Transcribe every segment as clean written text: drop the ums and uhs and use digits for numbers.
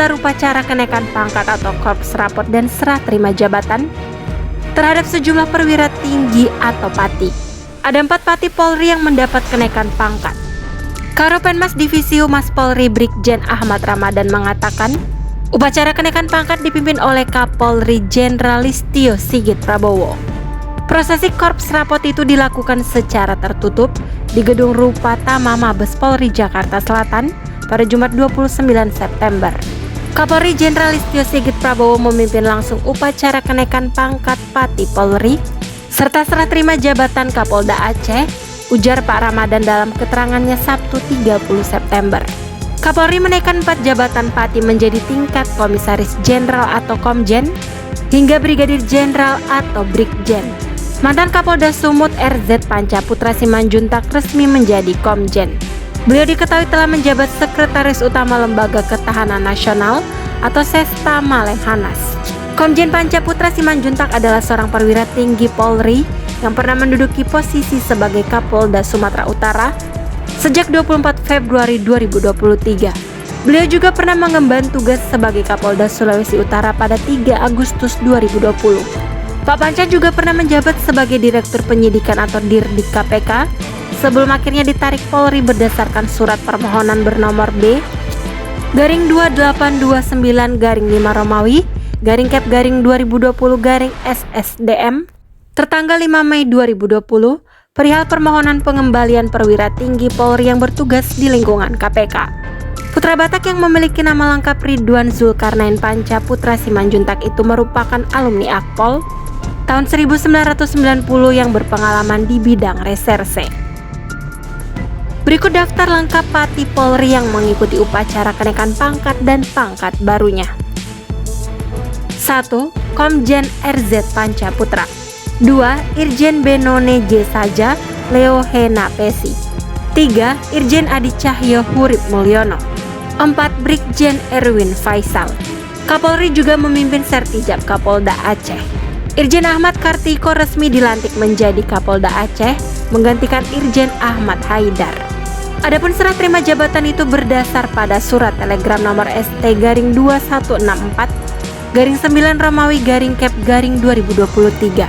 menggelar upacara kenaikan pangkat atau korps rapot dan serah terima jabatan terhadap sejumlah perwira tinggi atau pati. Ada 4 pati Polri yang mendapat kenaikan pangkat. Karopenmas Divisi Humas Polri Brigjen Ahmad Ramadan mengatakan, upacara kenaikan pangkat dipimpin oleh Kapolri Jenderal Listio Sigit Prabowo. Prosesi korps rapot itu dilakukan secara tertutup di Gedung Rupatama Mabes Polri Jakarta Selatan pada Jumat 29 September. Kapolri Jenderal Listio Sigit Prabowo memimpin langsung upacara kenaikan pangkat Pati Polri serta serah terima jabatan Kapolda Aceh, ujar Pak Ramadan dalam keterangannya Sabtu 30 September. Kapolri menaikkan 4 jabatan Pati menjadi tingkat Komisaris Jenderal atau Komjen hingga Brigadir Jenderal atau Brigjen. Mantan Kapolda Sumut RZ Panca Putra Simanjuntak resmi menjadi Komjen. Beliau diketahui telah menjabat Sekretaris Utama Lembaga Ketahanan Nasional atau Sestama Lemhanas. Komjen Panca Putra Simanjuntak adalah seorang perwira tinggi Polri yang pernah menduduki posisi sebagai Kapolda Sumatera Utara sejak 24 Februari 2023. Beliau juga pernah mengemban tugas sebagai Kapolda Sulawesi Utara pada 3 Agustus 2020. Pak Panca juga pernah menjabat sebagai Direktur Penyidikan atau Dirdik KPK sebelum akhirnya ditarik Polri berdasarkan surat permohonan bernomor B/2829/5 Romawi /Kep/2020/SSDM tertanggal 5 Mei 2020 perihal permohonan pengembalian perwira tinggi Polri yang bertugas di lingkungan KPK. Putra Batak yang memiliki nama lengkap Ridwan Zulkarnain Panca Putra Simanjuntak itu merupakan alumni Akpol tahun 1990 yang berpengalaman di bidang reserse. Berikut daftar lengkap Pati Polri yang mengikuti upacara kenaikan pangkat dan pangkat barunya. 1. Komjen RZ Panca Putra. 2. Irjen Benone J. Saja Leo Hena Pesi. 3. Irjen Adi Cahyo Hurip Mulyono. 4. Brigjen Erwin Faisal. Kapolri juga memimpin Sertijab Kapolda Aceh. Irjen Ahmad Kartiko resmi dilantik menjadi Kapolda Aceh menggantikan Irjen Ahmad Haidar. Adapun serah terima jabatan itu berdasar pada surat telegram nomor ST-2164/9 Romawi /Kep/2023.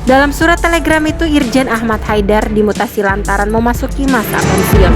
Dalam surat telegram itu Irjen Ahmad Haidar dimutasi lantaran memasuki masa pensiun.